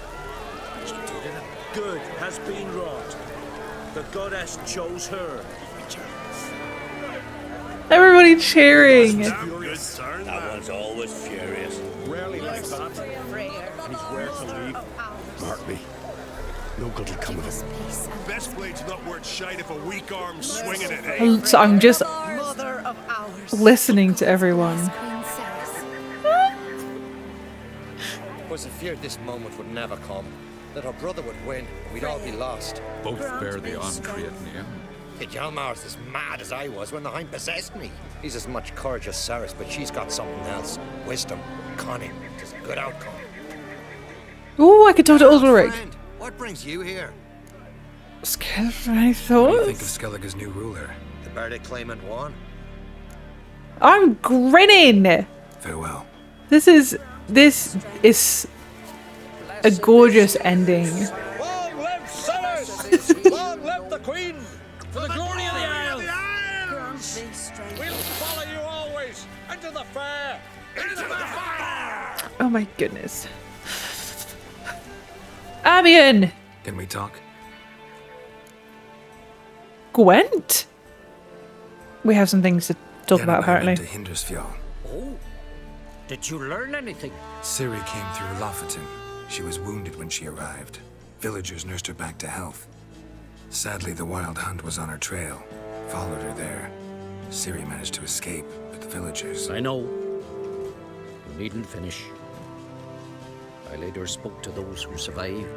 Good has been wrought. The goddess chose her. Everybody cheering. That one's always furious. Rarely like that. He's where to leave. Mark me. No good will come of it. Best blade's not worth shite if a weak arm's swinging it, eh? So I'm just listening to everyone. Of course, I feared this moment would never come. That her brother would win, and we'd all be lost. Both bear the uncreate name. Kid Hjalmar's as mad as I was when the Hind possessed me. He's as much courage as Cerys, but she's got something else. Wisdom, cunning, just a good outcome. Ooh, I could talk to Udalryk. What brings you here? Scared of my What do you think thoughts? of Skellige's new ruler? The verdict claimant won. I'm grinning. Farewell. This is a gorgeous ending. Long live Cerys! Long live the Queen! For the glory of the Isles! We'll follow you always! Into the fair! Into the fire! Oh my goodness. Ermion! Can we talk? Gwent? We have some things to talk about, apparently. To Hindersfjall. Oh, did you learn anything? Ciri came through Lofoten. She was wounded when she arrived. Villagers nursed her back to health. Sadly, the Wild Hunt was on her trail. Followed her there. Ciri managed to escape, but the villagers... I know. You needn't finish. I later spoke to those who survived.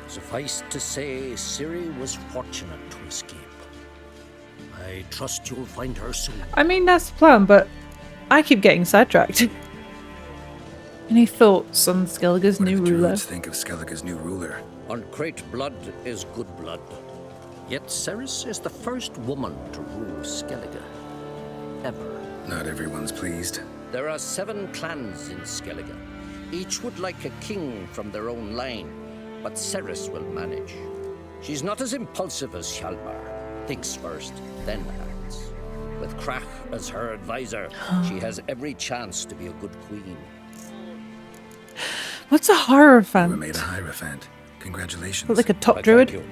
Suffice to say, Ciri was fortunate to escape. I trust you'll find her soon. I mean, that's the plan, but I keep getting sidetracked. Any thoughts on Skellige's new ruler? Druids think of Skellige's new ruler? On Craite, blood is good blood. Yet Cerys is the first woman to rule Skellige. Ever. Not everyone's pleased. There are 7 clans in Skellige. Each would like a king from their own line, but Cerys will manage. She's not as impulsive as Hjalmar. Thinks first, then acts. With Crach as her advisor, she has every chance to be a good queen. What's a Hierophant? You were made a Hierophant. Congratulations. Like a top I druid? thank you.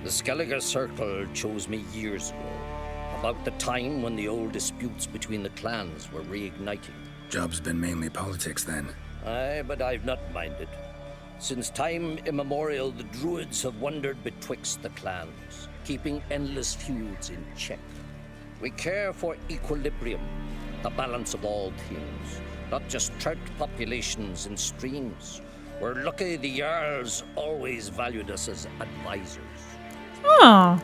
The Skellige Circle chose me years ago, about the time when the old disputes between the clans were reigniting. Job's been mainly politics then. Aye, but I've not minded. Since time immemorial, the druids have wandered betwixt the clans, keeping endless feuds in check. We care for equilibrium, the balance of all things, not just trout populations and streams. We're lucky the Jarls always valued us as advisors. Ah.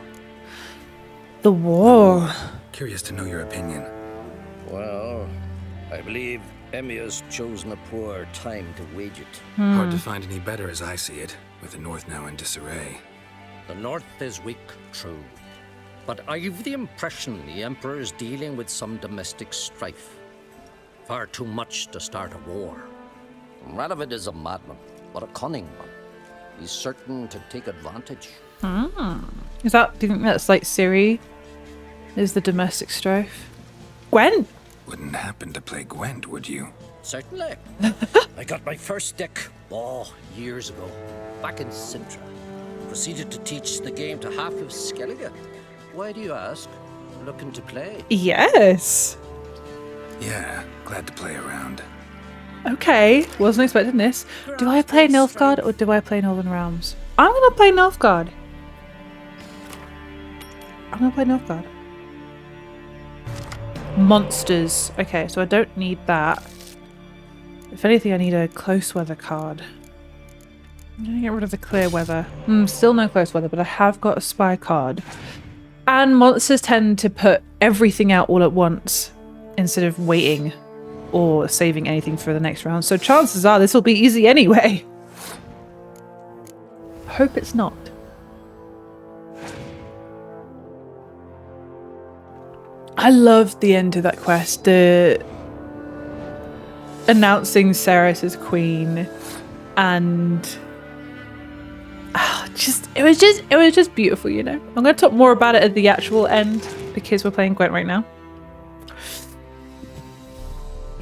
The war. Curious to know your opinion. Well, I believe Emia's chosen a poor time to wage it. Hard to find any better as I see it, with the North now in disarray. The North is weak, true. But I've the impression the Emperor is dealing with some domestic strife. Far too much to start a war. Radovid is a madman, but a cunning one. He's certain to take advantage. Is that, do you think that's like Ciri? There's the domestic strife. Gwent? Wouldn't happen to play Gwent, would you? Certainly. I got my first deck, years ago, back in Sintra. Proceeded to teach the game to half of Skellige. Why do you ask? Looking to play? Yes. Yeah, glad to play around. Okay, wasn't expecting this. Do I play Nilfgaard or do I play Northern Realms? I'm gonna play Nilfgaard. I'm gonna play Nilfgaard. Monsters. Okay, so I don't need that. If anything, I need a close weather card. I'm gonna get rid of the clear weather. Still no close weather, but I have got a spy card. And monsters tend to put everything out all at once instead of waiting or saving anything for the next round. So chances are this will be easy anyway. Hope it's not. I loved the end of that quest. The announcing Cerys as queen, and it was just beautiful, you know. I'm going to talk more about it at the actual end because we're playing Gwent right now.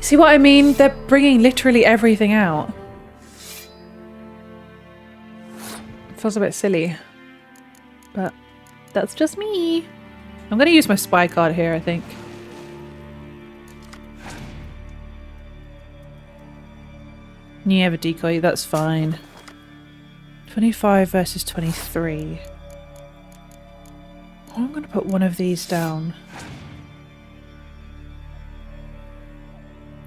See what I mean? They're bringing literally everything out. It feels a bit silly, but that's just me. I'm going to use my spy card here, I think. You have a decoy, that's fine. 25 versus 23. I'm going to put one of these down.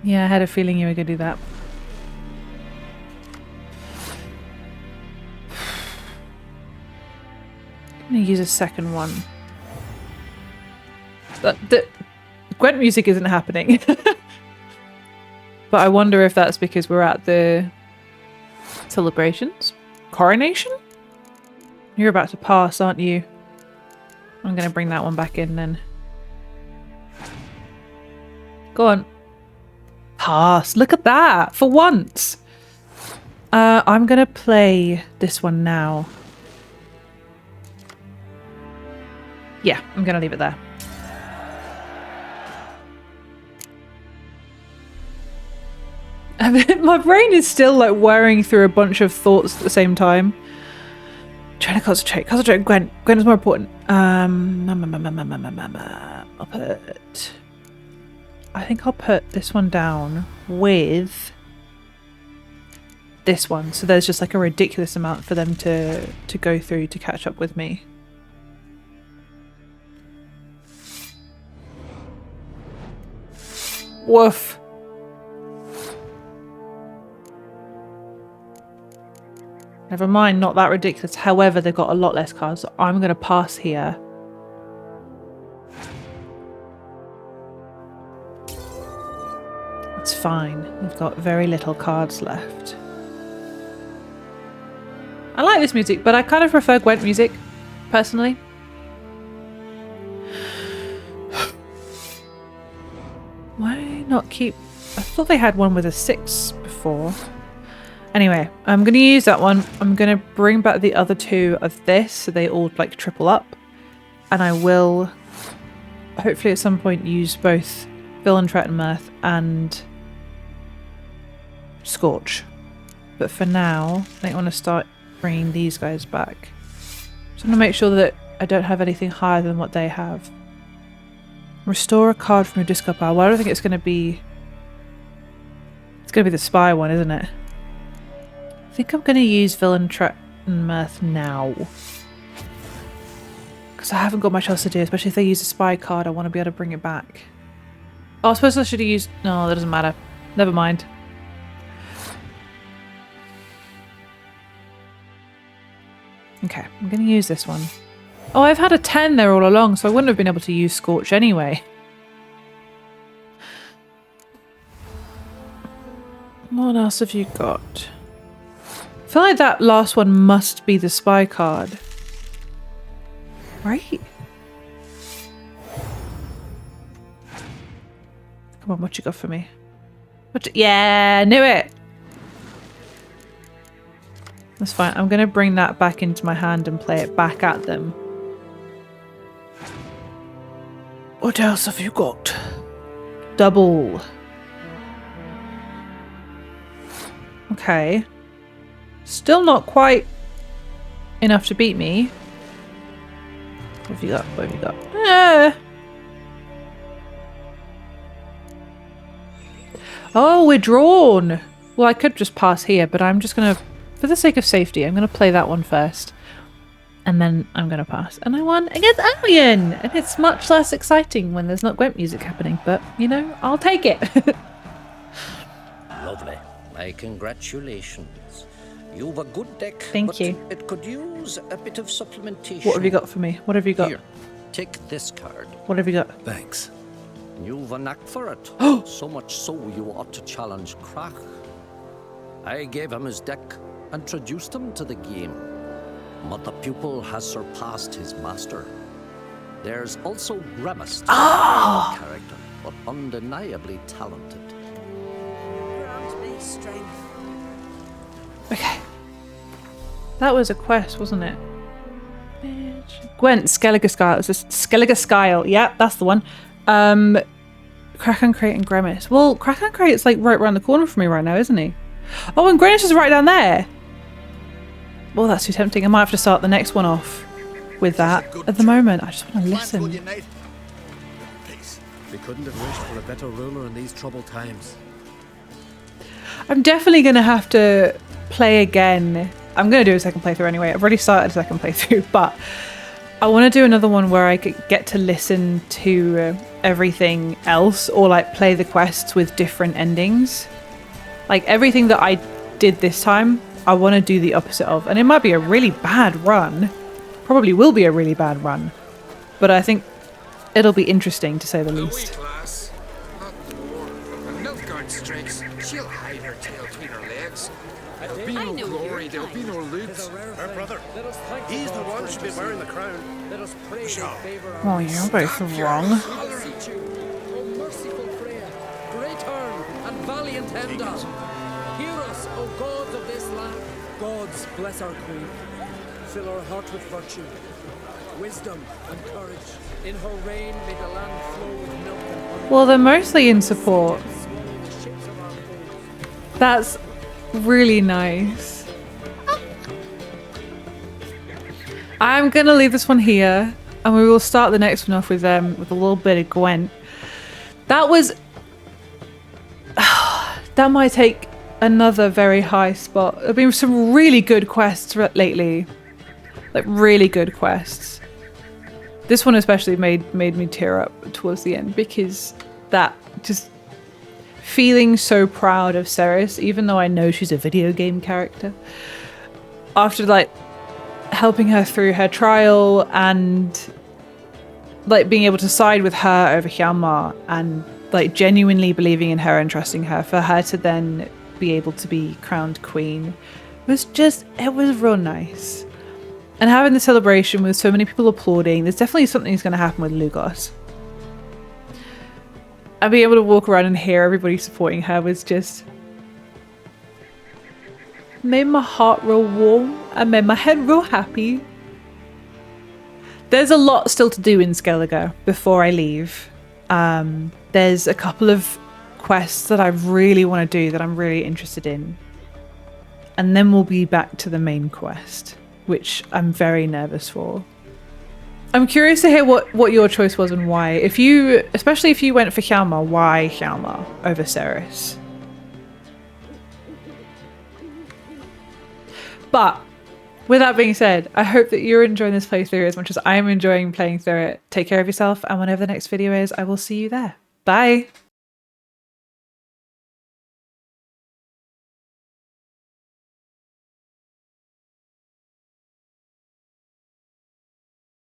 Yeah, I had a feeling you were going to do that. I'm going to use a second one. The Gwent music isn't happening. But I wonder if that's because we're at the celebrations? Coronation? You're about to pass, aren't you? I'm going to bring that one back in then. Go on. Pass. Look at that. For once. I'm going to play this one now. Yeah, I'm going to leave it there. My brain is still like whirring through a bunch of thoughts at the same time. Trying to concentrate. Concentrate. Gwent is more important. I'll put... I think I'll put this one down with this one. So there's just like a ridiculous amount for them to go through to catch up with me. Woof. Never mind, not that ridiculous. However, they've got a lot less cards, so I'm going to pass here. It's fine. We've got very little cards left. I like this music, but I kind of prefer Gwent music, personally. Why not keep... I thought they had one with a 6 before. Anyway, I'm going to use that one. I'm going to bring back the other two of this so they all like triple up. And I will hopefully at some point use both Vildkaarls Mirth and Scorch. But for now, I think I want to start bringing these guys back. Just want to make sure that I don't have anything higher than what they have. Restore a card from your discard pile. Well, I don't think it's going to be... It's going to be the spy one, isn't it? I think I'm going to use Vildkaarls Mirth now. Because I haven't got much else to do, especially if they use a spy card. I want to be able to bring it back. Oh, I suppose I should have used... No, that doesn't matter. Never mind. Okay, I'm going to use this one. Oh, I've had a 10 there all along, so I wouldn't have been able to use Scorch anyway. What else have you got? I feel like that last one must be the spy card. Right? Come on, what you got for me? Yeah, knew it! That's fine. I'm going to bring that back into my hand and play it back at them. What else have you got? Double. Okay. Still not quite enough to beat me. What have you got? What have you got? Oh, we're drawn. Well, I could just pass here, but I'm just going to, for the sake of safety, I'm going to play that one first. And then I'm going to pass. And I won against Ermion! And it's much less exciting when there's not Gwent music happening. But, you know, I'll take it. Lovely. My congratulations. You've a good deck. Thank you. It could use a bit of supplementation. What have you got for me? What have you got? Here, take this card. What have you got? Thanks. You've a knack for it. So much so you ought to challenge Crach. I gave him his deck, introduced him to the game. But the pupil has surpassed his master. There's also Grimace, character, but undeniably talented. Grant me strength. Okay. That was a quest, wasn't it? Gwent, Skellige Skyle. It's a Skellige Skyle. Yeah, that's the one. Crach and Craite and Grimace. Well, Crach and Craite is like right around the corner from me right now, isn't he? Oh, and Grimace is right down there. Well, that's too tempting. I might have to start the next one off with that. At the moment, I just want to listen. We couldn't have wished for a better ruler in these troubled times. I'm definitely going to have to play again. I'm going to do a second playthrough anyway. I've already started a second playthrough, but I want to do another one where I could get to listen to everything else or like play the quests with different endings. Like everything that I did this time, I want to do the opposite of. And it might be a really bad run. Probably will be a really bad run. But I think it'll be interesting to say the least. Class. Not war. When Vildkaarls strikes, she'll hide her tail between her legs. There'll be no glory, there'll be no loot. Her brother. He's the one who should be wearing the crown. Let us pray in favor of Oh, you're both wrong. O merciful Freya, great Earn and valiant Enda. Hear us, O gods of this land. Gods, bless our queen. Fill our heart with virtue, wisdom and courage. In her reign may the land flow with milk and honey. Well, they're mostly in support. That's really nice. I'm gonna leave this one here, and we will start the next one off with a little bit of Gwent. That was that might take another very high spot. There have been some really good quests lately, like really good quests. This one especially made me tear up towards the end because that just feeling so proud of Cerys, even though I know she's a video game character. After like helping her through her trial and like being able to side with her over Hjalmar and like genuinely believing in her and trusting her, for her to then be able to be crowned queen was real nice. And having the celebration with so many people applauding, there's definitely something's going to happen with Lugos. And being able to walk around and hear everybody supporting her was just made my heart real warm and made my head real happy. There's a lot still to do in Skellige before I leave. There's a couple of quests that I really want to do that I'm really interested in. And then we'll be back to the main quest, which I'm very nervous for. I'm curious to hear what your choice was and why. Especially if you went for Hjalmar, why Hjalmar over Cerys? But with that being said, I hope that you're enjoying this playthrough as much as I'm enjoying playing through it. Take care of yourself, and whenever the next video is, I will see you there. Bye!